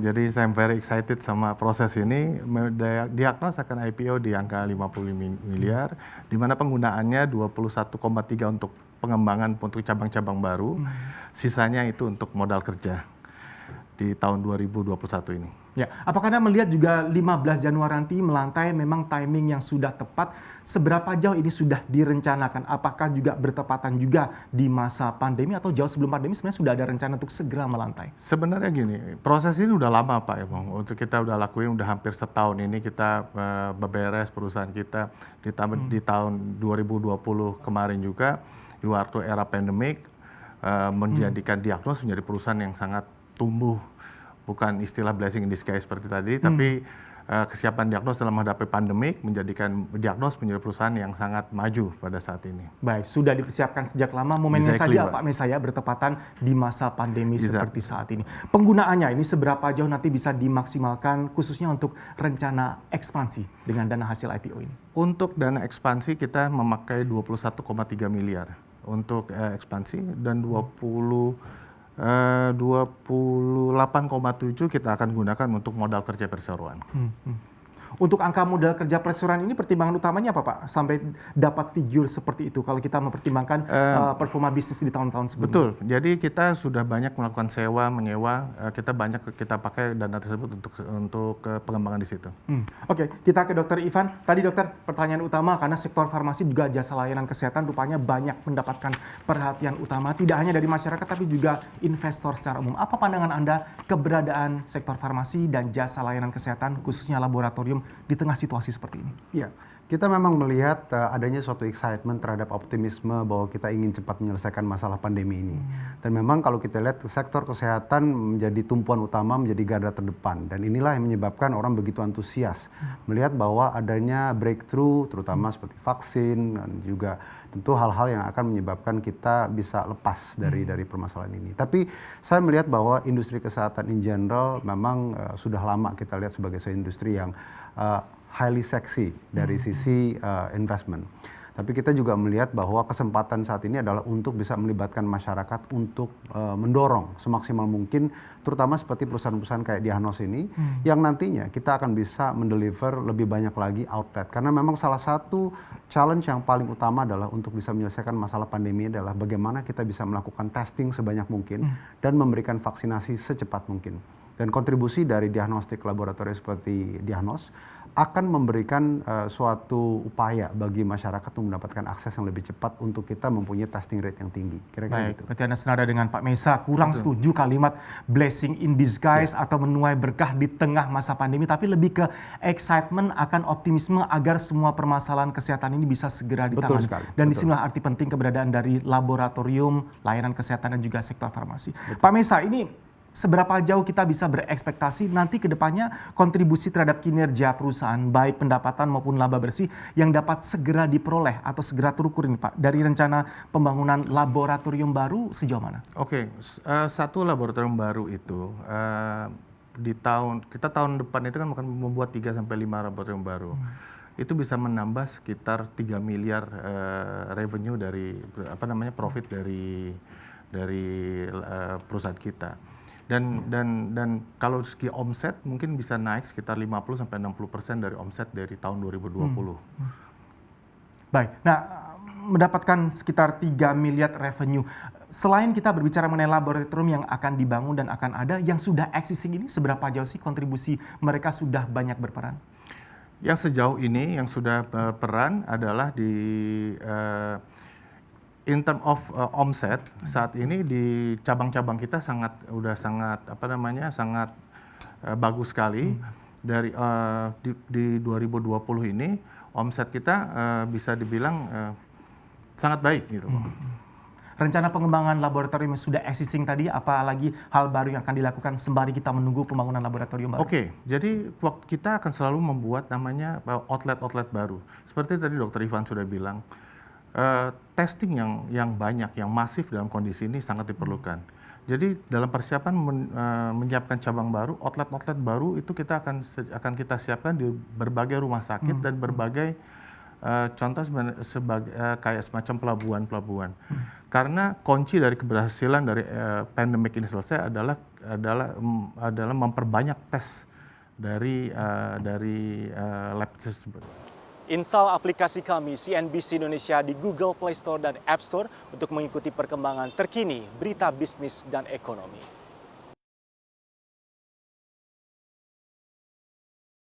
Jadi saya very excited sama proses ini. Diagnos akan IPO di angka 50 miliar, di mana penggunaannya 21,3 untuk pengembangan untuk cabang-cabang baru. Sisanya itu untuk modal kerja di tahun 2021 ini. Ya, apakah Anda melihat juga 15 Januari nanti melantai memang timing yang sudah tepat? Seberapa jauh ini sudah direncanakan? Apakah juga bertepatan juga di masa pandemi atau jauh sebelum pandemi sebenarnya sudah ada rencana untuk segera melantai? Sebenarnya gini, proses ini udah lama Pak Emong. Untuk kita udah lakuin udah hampir setahun ini kita beberes perusahaan kita di tahun 2020 kemarin juga di waktu era pandemik menjadikan Diagnos menjadi perusahaan yang sangat tumbuh. Bukan istilah blessing in disguise seperti tadi, tapi kesiapan Diagnos dalam menghadapi pandemik menjadikan Diagnos menjadi perusahaan yang sangat maju pada saat ini. Baik, sudah dipersiapkan sejak lama, momennya saja Pak Mesaya bertepatan di masa pandemi seperti saat ini. Penggunaannya ini seberapa jauh nanti bisa dimaksimalkan khususnya untuk rencana ekspansi dengan dana hasil IPO ini? Untuk dana ekspansi kita memakai 21,3 miliar untuk ekspansi dan 28,7 kita akan gunakan untuk modal kerja perseroan. Untuk angka modal kerja perseroan ini pertimbangan utamanya apa Pak? Sampai dapat figure seperti itu kalau kita mempertimbangkan performa bisnis di tahun-tahun sebelumnya. Betul, jadi kita sudah banyak melakukan sewa, menyewa, kita pakai dana tersebut untuk pengembangan di situ. Oke, kita ke Dokter Ivan. Tadi dokter, pertanyaan utama karena sektor farmasi juga jasa layanan kesehatan rupanya banyak mendapatkan perhatian utama tidak hanya dari masyarakat tapi juga investor secara umum. Apa pandangan Anda keberadaan sektor farmasi dan jasa layanan kesehatan khususnya laboratorium di tengah situasi seperti ini? Ya, kita memang melihat adanya suatu excitement terhadap optimisme bahwa kita ingin cepat menyelesaikan masalah pandemi ini. Dan memang kalau kita lihat sektor kesehatan menjadi tumpuan utama, menjadi garda terdepan. Dan inilah yang menyebabkan orang begitu antusias melihat bahwa adanya breakthrough terutama seperti vaksin dan juga tentu hal-hal yang akan menyebabkan kita bisa lepas dari permasalahan ini. Tapi saya melihat bahwa industri kesehatan in general memang sudah lama kita lihat sebagai sebuah industri yang highly sexy dari sisi investment. Tapi kita juga melihat bahwa kesempatan saat ini adalah untuk bisa melibatkan masyarakat untuk mendorong semaksimal mungkin, terutama seperti perusahaan-perusahaan kayak Diagnos ini, yang nantinya kita akan bisa mendeliver lebih banyak lagi outlet. Karena memang salah satu challenge yang paling utama adalah untuk bisa menyelesaikan masalah pandemi adalah bagaimana kita bisa melakukan testing sebanyak mungkin dan memberikan vaksinasi secepat mungkin. Dan kontribusi dari diagnostik laboratorium seperti Diagnos akan memberikan suatu upaya bagi masyarakat untuk mendapatkan akses yang lebih cepat untuk kita mempunyai testing rate yang tinggi. Kira-kira gitu. Berarti Anda senada dengan Pak Mesa, kurang setuju kalimat blessing in disguise atau menuai berkah di tengah masa pandemi, tapi lebih ke excitement akan optimisme agar semua permasalahan kesehatan ini bisa segera ditangani. Dan disinilah arti penting keberadaan dari laboratorium, layanan kesehatan dan juga sektor farmasi. Pak Mesa, ini seberapa jauh kita bisa berekspektasi nanti ke depannya kontribusi terhadap kinerja perusahaan, baik pendapatan maupun laba bersih yang dapat segera diperoleh atau segera terukur ini Pak, dari rencana pembangunan laboratorium baru sejauh mana? Oke, satu laboratorium baru itu kita tahun depan itu kan akan membuat 3-5 laboratorium baru. Itu bisa menambah sekitar 3 miliar revenue dari profit dari perusahaan kita. Dan kalau segi omset mungkin bisa naik sekitar 50-60% dari omset dari tahun 2020. Baik, nah mendapatkan sekitar 3 miliar revenue. Selain kita berbicara mengenai laboratorium yang akan dibangun dan akan ada, yang sudah existing ini seberapa jauh sih kontribusi mereka sudah banyak berperan? Yang sejauh ini yang sudah berperan adalah di in term of omset saat ini di cabang-cabang kita sangat bagus sekali. Dari di 2020 ini omset kita bisa dibilang sangat baik gitu. Rencana pengembangan laboratorium yang sudah existing tadi, apalagi hal baru yang akan dilakukan sembari kita menunggu pembangunan laboratorium baru? Oke, jadi kita akan selalu membuat namanya outlet-outlet baru. Seperti tadi Dr. Ivan sudah bilang, testing yang banyak, yang masif dalam kondisi ini sangat diperlukan. Jadi dalam persiapan menyiapkan cabang baru, outlet-outlet baru itu kita akan kita siapkan di berbagai rumah sakit dan berbagai contoh kayak semacam pelabuhan-pelabuhan. Karena kunci dari keberhasilan dari pandemik ini selesai adalah memperbanyak tes dari lab tersebut. Install aplikasi kami CNBC Indonesia di Google Play Store dan App Store untuk mengikuti perkembangan terkini berita bisnis dan ekonomi.